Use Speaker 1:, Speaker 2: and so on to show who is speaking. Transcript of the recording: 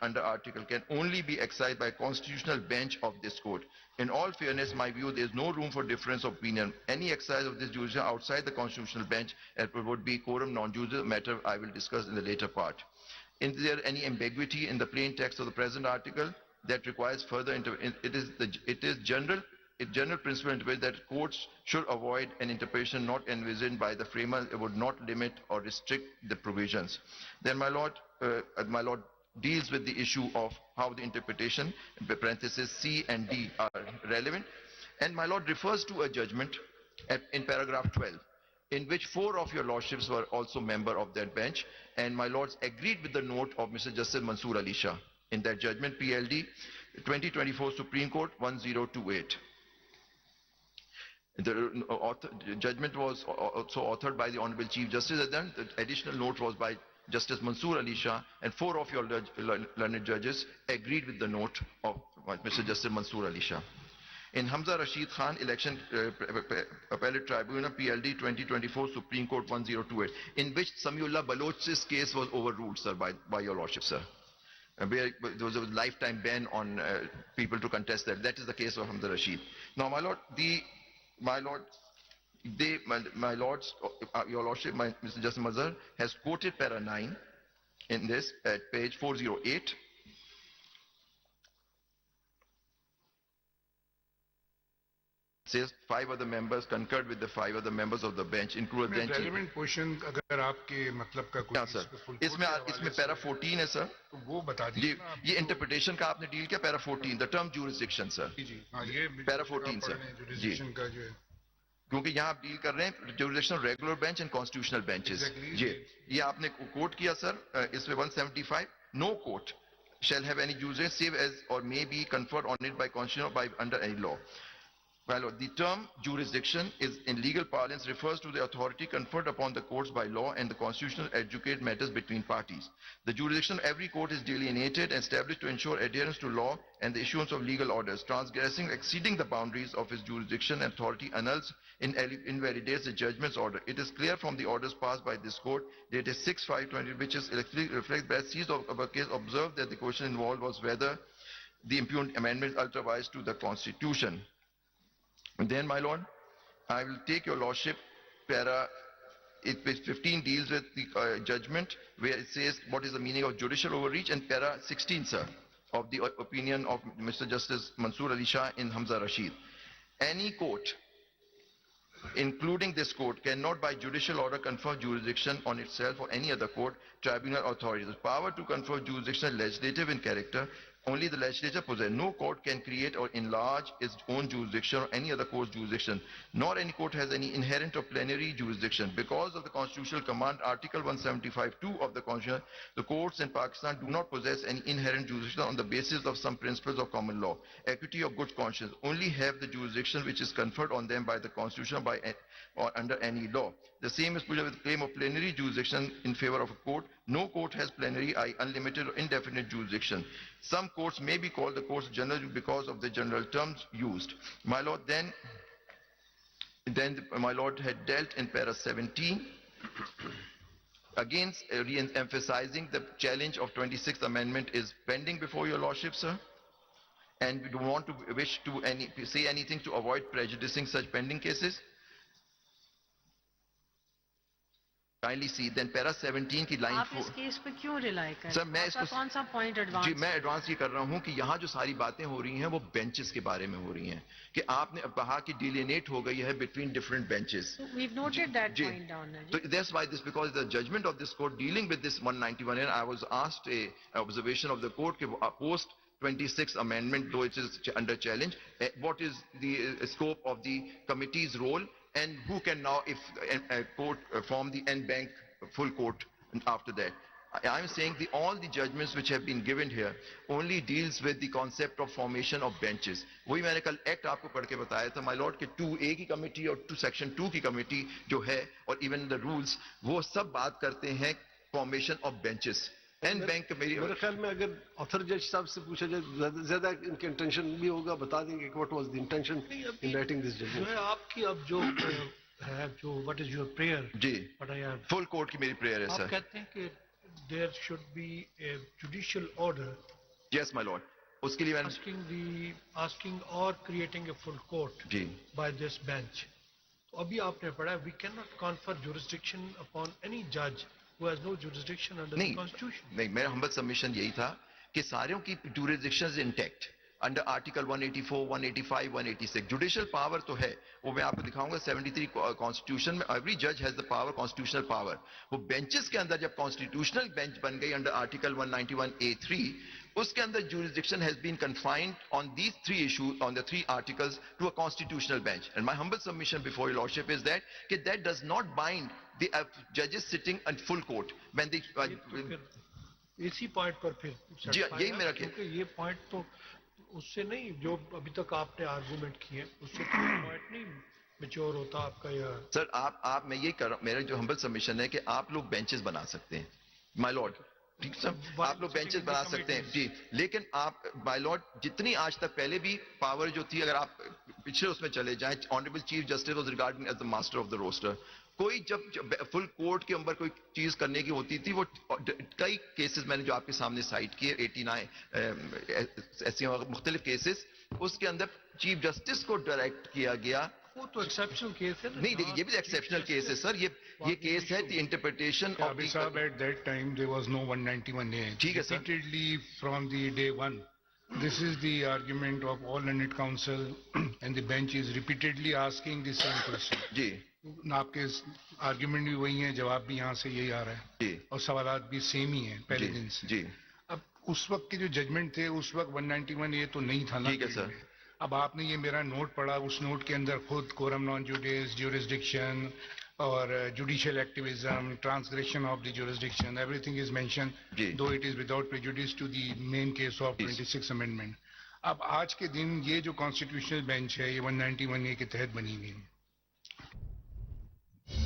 Speaker 1: under article can only be exercised by constitutional bench of this court. In all fairness, my view, there is no room for difference of opinion. Any exercise of this jurisdiction outside the constitutional bench would be quorum non-juris, matter I will discuss in the later part. Is there any ambiguity in the plain text of the present article that requires further intervention? It is general principle that courts should avoid an interpretation not envisioned by the framer. It would not limit or restrict the provisions. Then, my lord deals with the issue of how the interpretation, parentheses C and D, are relevant, and my lord refers to a judgment in paragraph 12, in which 4 of your lordships were also member of that bench, and my lords agreed with the note of Mr. Justice Mansoor Ali Shah in that judgment, PLD 2024 Supreme Court 1028. The judgment was also authored by the Honorable Chief Justice, and then the additional note was by Justice Mansoor Ali Shah, and 4 of your learned judges agreed with the note of Mr. Justice Mansoor Ali Shah. In Hamza Rashid Khan Election Appellate Tribunal, PLD 2024 Supreme Court 1028, in which Samiullah Baloch's case was overruled, sir, by your lordship, sir. Where there was a lifetime ban on people to contest that. That is the case of Hamza Rashid. Now, my lord, your lordship, Mr. Justice Mazhar has quoted para 9 in this at page 408. Says 5 other members concurred with the 5 other members of the bench, including
Speaker 2: relevant portion अगर आपके मतलब का कोई
Speaker 1: sir इसमें para 14 है sir,
Speaker 2: तो वो बता दीजिए।
Speaker 1: ये इंटरप्रिटेशन का आपने डील किया, para 14 the term jurisdiction sir.
Speaker 2: जी हाँ, ये
Speaker 1: पैरा 14 सर जी, क्योंकि यहाँ आप डील कर रहे हैं jurisdiction regular bench and constitutional benches जी। ये आपने कोट किया सर इसमें 175, no court shall have any jurisdiction save as or may be conferred on it by constitution or by under any law. Well, the term jurisdiction is in legal parlance refers to the authority conferred upon the courts by law and the constitutional adjudicate matters between parties. The jurisdiction of every court is delineated and established to ensure adherence to law and the issuance of legal orders. Transgressing, exceeding the boundaries of its jurisdiction and authority annuls, invalidates the judgment's order. It is clear from the orders passed by this court, dated 6/5/20, which is reflected by seized of a case, observed that the question involved was whether the impugned amendment ultravies to the Constitution. And then, my lord, I will take your lordship, para 15 deals with the judgment, where it says what is the meaning of judicial overreach, and para 16, sir, of the opinion of Mr. Justice Mansoor Ali Shah in Hamza Rashid. Any court, including this court, cannot by judicial order confer jurisdiction on itself or any other court, tribunal, or authority. The power to confer jurisdiction is legislative in character. Only the legislature possesses. No court can create or enlarge its own jurisdiction or any other court's jurisdiction, nor any court has any inherent or plenary jurisdiction. Because of the constitutional command, Article 175(2) of the Constitution, the courts in Pakistan do not possess any inherent jurisdiction on the basis of some principles of common law, equity, or good conscience. Only have the jurisdiction which is conferred on them by the Constitution or under any law. The same is put with the claim of plenary jurisdiction in favor of a court. No court has plenary, unlimited, or indefinite jurisdiction. Some courts may be called the courts general because of the general terms used. My lord, then my lord had dealt in para 17 against re-emphasizing the challenge of 26th Amendment is pending before your lordship, sir, and we don't want to wish to say anything to avoid prejudicing such pending cases. Kindly see, then para 17 की line 4.
Speaker 3: आप इस case पे क्यों rely कर रहे हैं?
Speaker 1: Sir मैं इसको
Speaker 3: कौन सा पॉइंट एडवांस?
Speaker 1: जी मैं एडवांस ये कर रहा हूँ कि यहाँ जो सारी बातें हो रही हैं वो बेंचेस के बारे में हो रही हैं कि आपने कहा कि डिलिनेट हो गई है between different benches.
Speaker 3: We've noted that point down.
Speaker 1: So that's why this, because the judgment of this court dealing with this 191, and I was asked a observation of the court post 26th Amendment, though it is under challenge, what is the scope of the committee's role, and who can now, if a court form the en banc full court after that. I am saying all the judgments which have been given here only deals with the concept of formation of benches. वही मैंने कल act आपको पढ़ के बताया था, my lord, कि 2A की कमेटी और सेक्शन 2 की कमेटी जो है और इवन द रूल्स वो सब बात करते हैं formation of benches. And bank मेरे
Speaker 4: ख्याल में अगर ऑथर जज साहब से पूछा जाए ज्यादा इनके इंटेंशन भी होगा, बता देंगे what was the intention in writing this judgment.
Speaker 5: आपकी अब जो है जो व्हाट इज योर प्रेयर
Speaker 1: जी फुल कोर्ट की मेरी प्रेयर है सर.
Speaker 5: आप कहते हैं कि there should be a judicial order
Speaker 1: yes my lord, उसके लिए मैंने
Speaker 5: asking or creating a full court
Speaker 1: ji
Speaker 5: by this bench. तो अभी आपने पढ़ा, we cannot confer jurisdiction upon any judge who has no jurisdiction under the
Speaker 1: नहीं
Speaker 5: constitution.
Speaker 1: नहीं, मेरा हम्बल सबमिशन यही था कि सारों की jurisdiction intact under article 184, 185, 186 judicial power तो है, वो मैं आपको दिखाऊंगा 73 कॉन्स्टिट्यूशन में एवरी जज has the power, constitutional power. वो बेंचेस के अंदर जब कॉन्स्टिट्यूशनल बेंच बन गई अंडर आर्टिकल 191A3, उसके अंदर jurisdiction has been confined on these three issues, on the three articles, to a constitutional bench. And my humble submission before your lordship is that does not bind the judges sitting in full court when they
Speaker 5: इसी point पर फिर
Speaker 1: जी, यही मेरा
Speaker 5: क्योंकि ये point तो उससे नहीं, जो अभी तक आपने आर्गुमेंट किए उससे तो पॉइंट नहीं मैच्योर होता आपका। यह
Speaker 1: सर आप मैं ये कर, मेरा जो हम्बल सबमिशन है कि आप लोग बेंचेस बना सकते हैं माय लॉर्ड, ठीक सर, आप लोग बेंचेस बना सकते हैं जी, लेकिन आप माय लॉर्ड जितनी आज तक पहले भी पावर जो थी, अगर आप पिछले उसमें चले जाएं, honourable chief justice was regarding as the master of the roster. कोई जब फुल कोर्ट के अंदर कोई चीज करने की होती थी, वो कई केसेस मैंने जो आपके सामने साइट किए 89 ऐसे मुख्तलिफ केसेस, उसके अंदर चीफ जस्टिस को डायरेक्ट किया गया।
Speaker 5: वो तो एक्सेप्शनल केस है ना।
Speaker 1: नहीं देखिए, ये भी एक्सेप्शनल केस है सर, ये केस है the interpretation of
Speaker 2: Abhi Saab, at that time there was no 191A.
Speaker 1: ठीक है sir.
Speaker 2: Repeatedly from the day one, this is the argument of all learned counsel and the bench is repeatedly asking the same question.
Speaker 1: जी
Speaker 2: आपके argument भी वही है, जवाब भी यहाँ से यही आ रहा है
Speaker 1: जी
Speaker 2: और सवालात भी सेम ही है पहले
Speaker 1: जी
Speaker 2: दिन से।
Speaker 1: जी
Speaker 2: अब उस वक्त के जो जजमेंट थे, उस वक्त 191A तो नहीं था ना।
Speaker 1: ठीक है सर।
Speaker 2: अब आपने ये मेरा नोट पढ़ा, उस नोट के अंदर खुद कोरम नॉन जुडिस, ज्यूरिसडिक्शन और judicial activism, transgression of the jurisdiction, everything is mention,
Speaker 1: जी।
Speaker 2: Though it is without prejudice to the main case of 26 amendment. अब आज के दिन ये जो कॉन्स्टिट्यूशनल बेंच है, ये 191A के तहत बनी हुई है।